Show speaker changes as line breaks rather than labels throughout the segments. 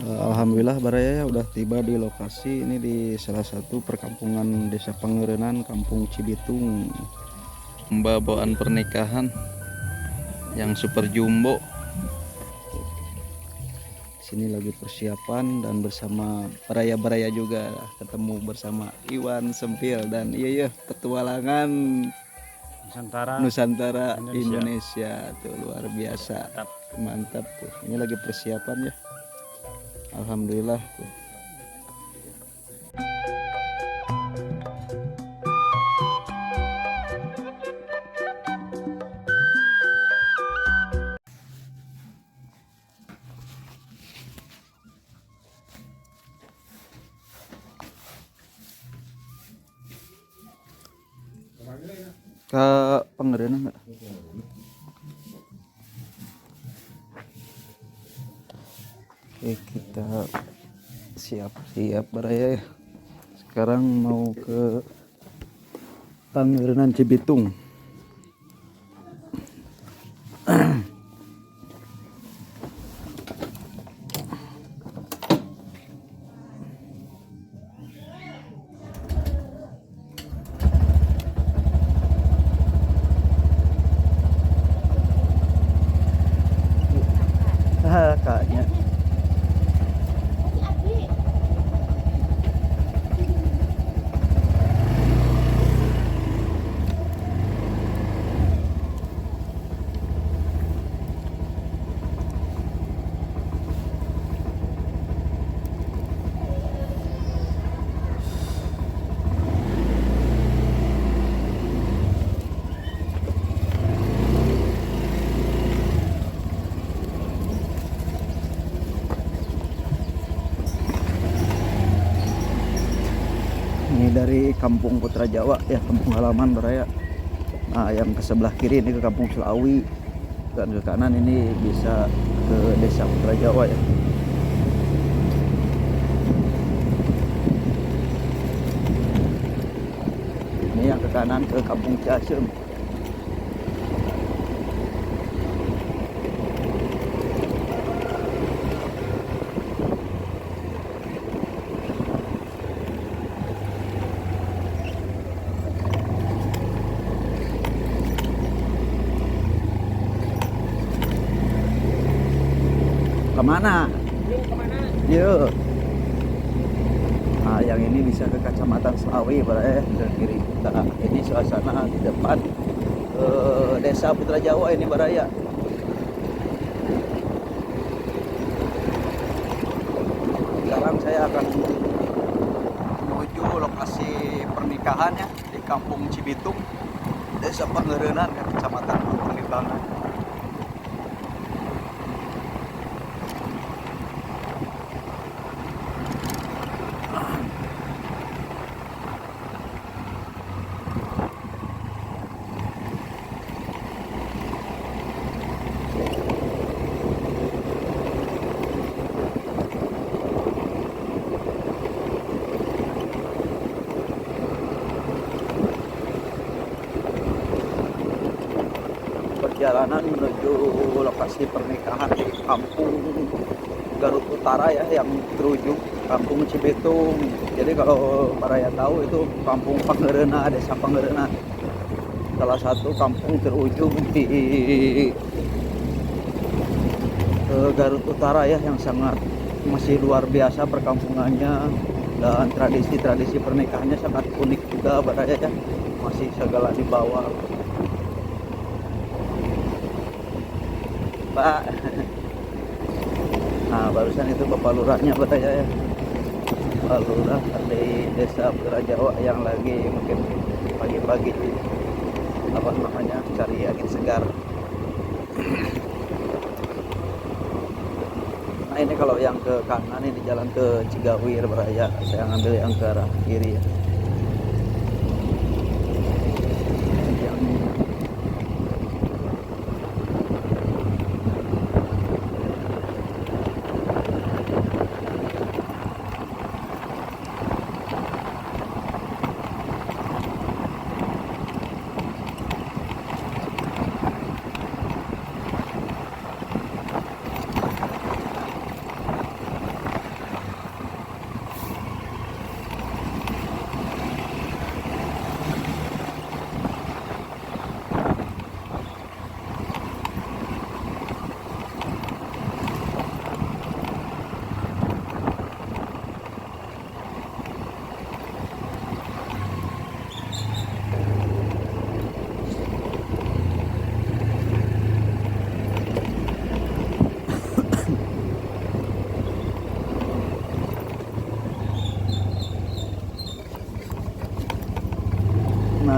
Alhamdulillah Baraya ya udah tiba di lokasi ini di salah satu perkampungan Desa Pangerenan, Kampung Cibitung. Mbak bawaan pernikahan yang super jumbo. Sini lagi persiapan dan bersama Baraya-baraya juga ketemu bersama Iwan Sempil dan iya petualangan Nusantara Indonesia tuh luar biasa. Mantap tuh. Ini lagi persiapan ya. Alhamdulillah tuh. Ke Pangerenan enggak? Oke, kita siap-siap Baraya ya. Sekarang mau ke Pangerenan Cibitung. Kayaknya ini dari Kampung Putra Jawa ya, kampung halaman Baraya. Nah, yang ke sebelah kiri ini ke Kampung Selawi, dan ke kanan ini bisa ke Desa Putra Jawa ya. Ini yang ke kanan ke Kampung Ciasem. Kemana? Yuk. Nah, yang ini bisa ke Kecamatan Selawi Baraya ke kiri kita. Ini suasana di depan Desa Putra Jawa ini Baraya. Sekarang saya akan menuju lokasi pernikahannya di Kampung Cibitung, Desa Pangerenan, Kecamatan Limbangan. Perjalanan menuju lokasi pernikahan di Kampung Garut Utara ya, yang terujung Kampung Cibitung. Jadi kalau Baraya tahu itu Kampung Pangerenan, Desa Pangerenan, salah satu kampung terujung di Garut Utara ya, yang sangat masih luar biasa perkampungannya, dan tradisi-tradisi pernikahannya sangat unik juga Baraya ya, masih segala di bawah. Pak. Nah, barusan itu Bapak Lurahnya Baraya ya. Bapak Lurah di Desa Putra Jawa yang lagi mungkin pagi-pagi apa namanya cari angin segar. Nah, ini kalau yang ke kanan ini jalan ke Cigawir Baraya. Saya ngambil yang ke arah kiri ya.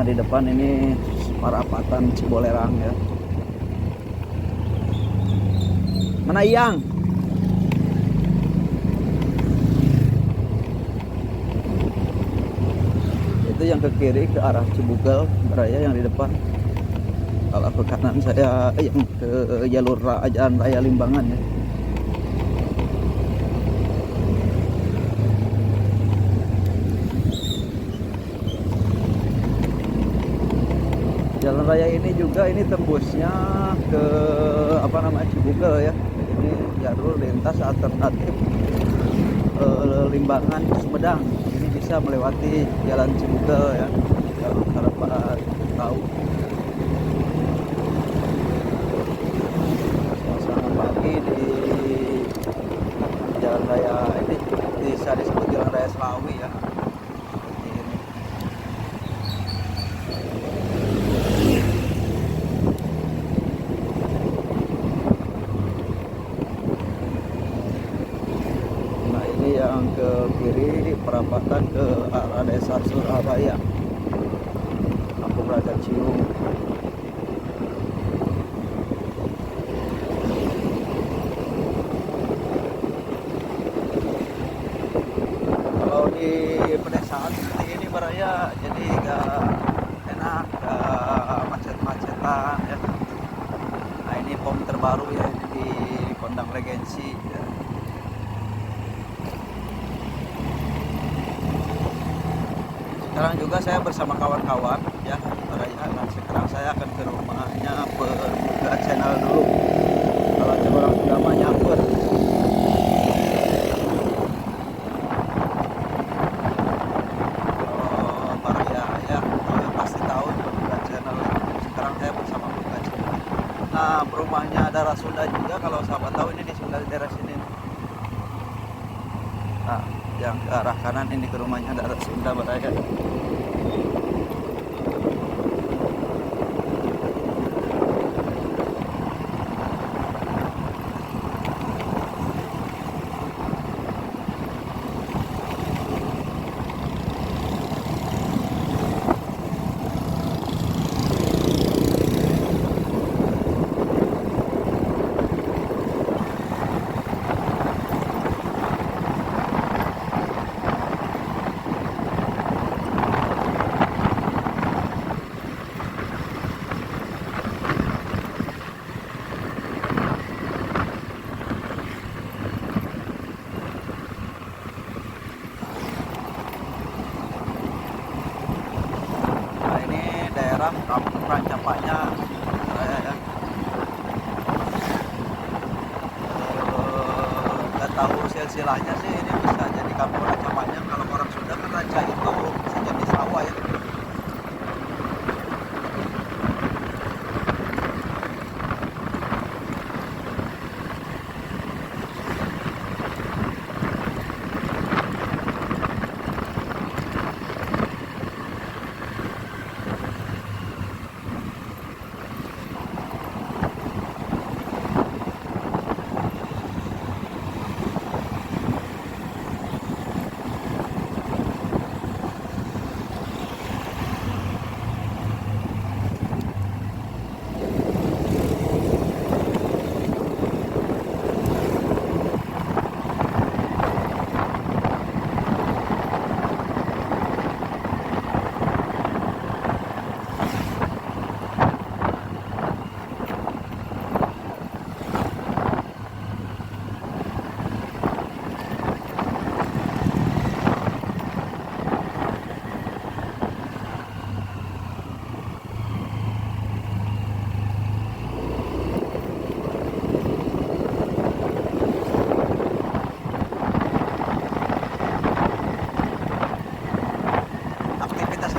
Nah di depan ini perapatan Cibolerang ya. Mana Iyang? Itu yang ke kiri ke arah Cibugal Raya yang di depan. Kalau ke kanan saya yang ke jalur Jalan Raya Limbangan ya. Jalan raya ini juga ini tembusnya ke apa namanya Cibugal ya. Ini jalur lintas alternatif Limbangan Sumedang. Ini bisa melewati Jalan Cibugal ya. Kalau harapan tahu. Suasana pagi di jalan raya ini bisa disebut Jalan Raya Slawi ya. Yang ke kiri perapatan ke arah desa Surabaya, Kampung Raja Cium. Kalau di pedesaan seperti ini Baraya, jadi gak enak, gak macet-macetan ya. Nah ini pom terbaru ya, ini di Kondang Regensi ya. Sekarang juga saya bersama kawan-kawan ya, nah, sekarang saya akan ke rumahnya Permuka Channel dulu. Kalau ada orang agama nyamper. Kalau para ya pasti tahu Permuka Channel. Sekarang saya bersama Permuka Channel. Nah, rumahnya Darah Sunda juga, kalau sahabat tahu ini di Sunda daerah sini. Nah, yang ke arah kanan ini ke rumahnya Darah Sunda Baraya. Kampung Rancapaknya saya ya. Nggak tahu silsilahnya sih, ini bisa jadi Kampung Rancapaknya. Kalau orang Sunda kan ranca itu bisa jadi sawah ya.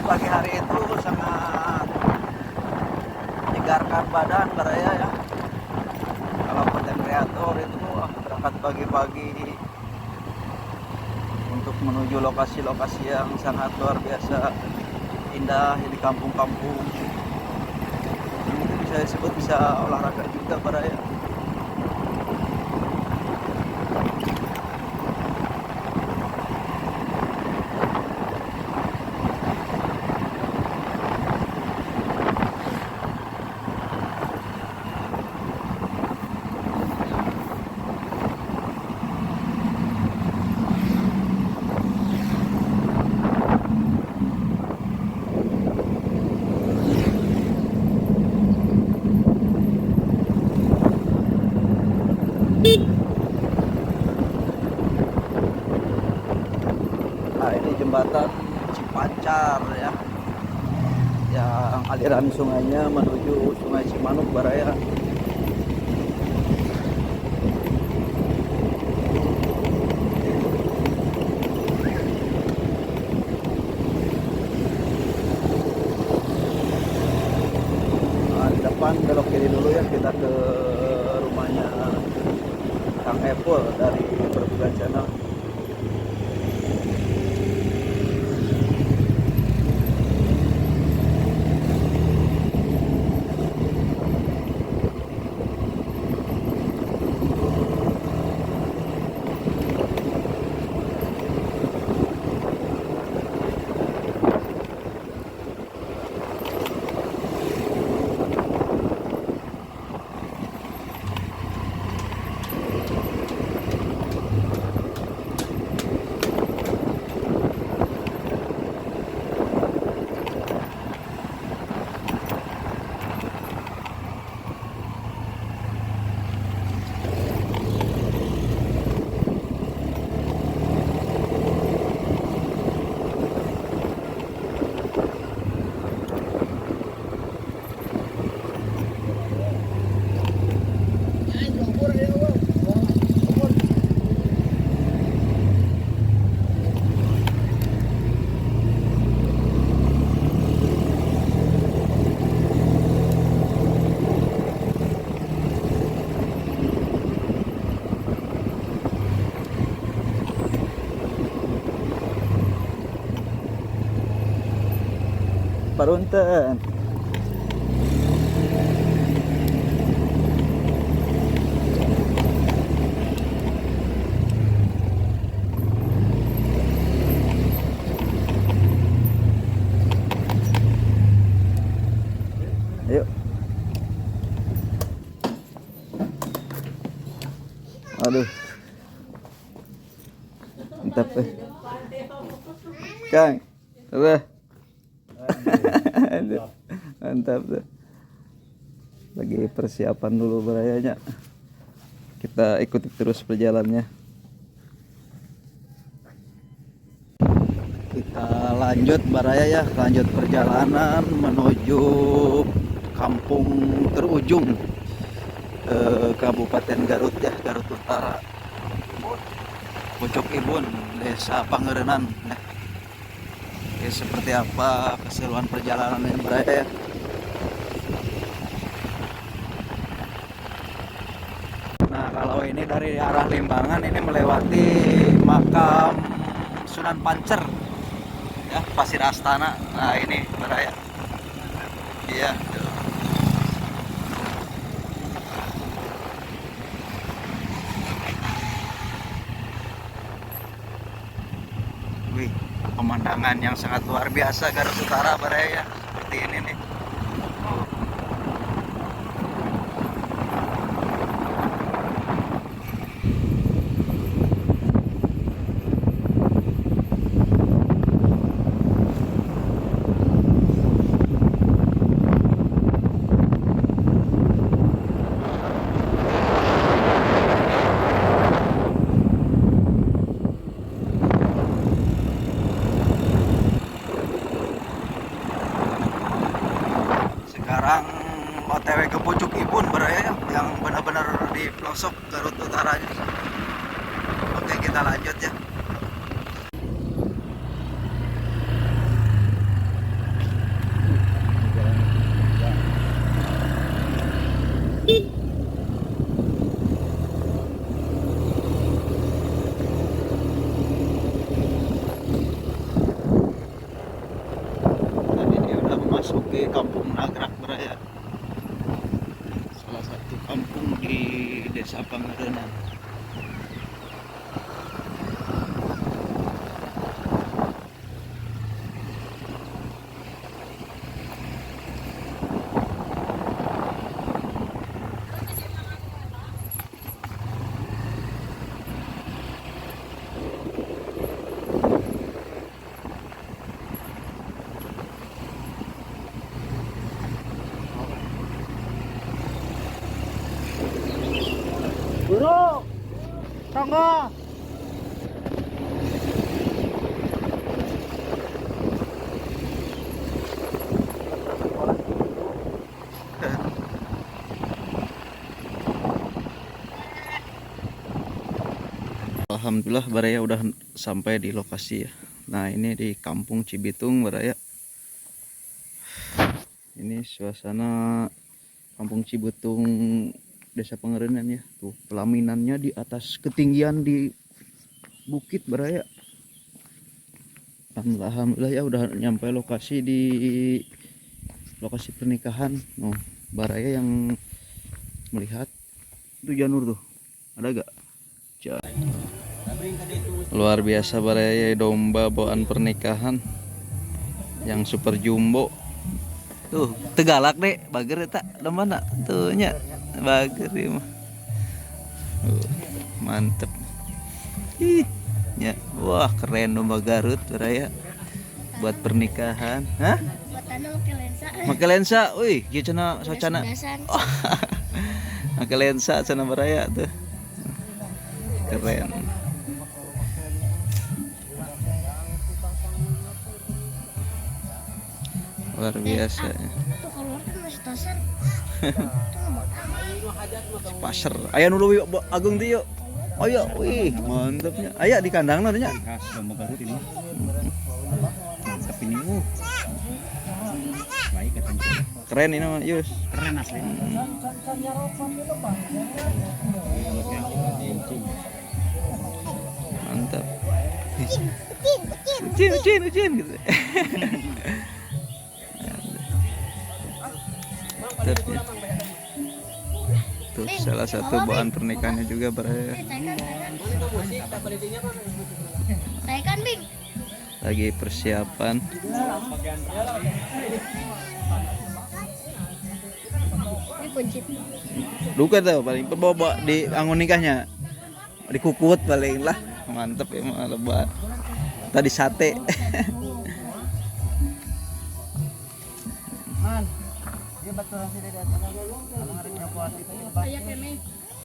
Pagi hari itu sangat menyegarkan badan Baraya ya. Kalau konten kreator itu berangkat pagi-pagi untuk menuju lokasi-lokasi yang sangat luar biasa indah di kampung-kampung. Ini bisa disebut bisa olahraga juga Baraya. Nah, ini jembatan Cipancar ya, yang aliran sungainya menuju Sungai Cimanuk Baraya. Nah, di depan belok kiri dulu ya, kita ke rumahnya Kang Epul dari Berbulan Channel. Parunten. Ayo. Aduh. Mantap eh. Kang. Apa? Mantap tuh. Lagi persiapan dulu berayanya. Kita ikuti terus perjalanannya. Kita lanjut baraya ya, lanjut perjalanan menuju kampung terujung Kabupaten Garut ya, Garut Utara. Pucuk Ibun, Desa Pangerenan. Oke, seperti apa keseruan perjalanan ini beraya ya. Nah, kalau ini dari arah Limbangan ini melewati makam Sunan Pancer ya, Pasir Astana. Nah, ini beraya. Iya. Wih, pemandangan yang sangat luar biasa Garut Utara baraya ya. Seperti ini nih. Sekarang OTW ke Pucuk Ibun beraya yang benar-benar di pelosok Garut Utaranya. Oke, kita lanjut ya. Dan ini udah memasuki Kampung Nagrak beraya. Salah satu kampung di Desa Pangerenan. Alhamdulillah Baraya udah sampai di lokasi ya. Nah ini di Kampung Cibitung Baraya. Ini suasana Kampung Cibitung Desa Pengerenan ya. Tuh pelaminannya di atas ketinggian di bukit Baraya. Alhamdulillah ya udah nyampe lokasi di lokasi pernikahan. Oh, Baraya yang melihat itu Janur tuh. Ada gak? Luar biasa Baraya, domba bawaan pernikahan yang super jumbo. Tuh, tegalak deh, bager tak domba nak tuh nya. Bager ya mah. Mantep. Ih, ya. Wah, keren domba Garut Baraya. Buat pernikahan. Hah?
Buat pakai lensa.
Pakai lensa. Wih, ieu cenah sacana. Oh, pakai lensa cenah Baraya tuh. Keren. Luar biasa ya.
Tuh kalau kan masih tasan.
Pasar. Aya nu leuwih agung teh yuk. Oh iya, wih, mantapnya. Aya di kandangna nya.
Domba Garut ini. Mantap ini. Baik katanya.
Keren ini mah, Yus.
Keren asli.
Mantap. Ucin gitu. Mantap ya. Tuh salah satu bahan pernikahannya juga Baraya.
Taikan Bing.
Lagi persiapan.
Ini kunci.
Duka tuh paling bawa di angon nikahnya. Dikukut paling lah. Mantep ya mah lebat. Tadi sate.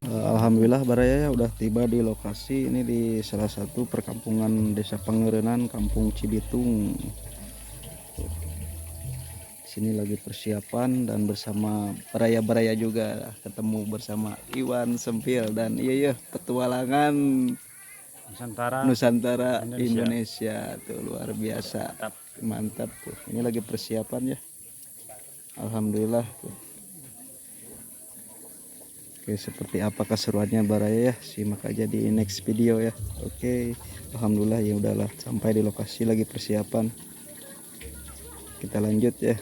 Alhamdulillah Baraya ya udah tiba di lokasi ini di salah satu perkampungan Desa Pengerenan Kampung Cibitung. Sini lagi persiapan dan bersama Baraya juga ketemu bersama Iwan Sempil dan iya petualangan Nusantara Indonesia tuh luar biasa. Mantap tuh. Ini lagi persiapan ya. Alhamdulillah tuh. Oke, seperti apa keseruannya Baraya ya, simak aja di next video ya. Oke, alhamdulillah ya udahlah sampai di lokasi lagi persiapan. Kita lanjut ya.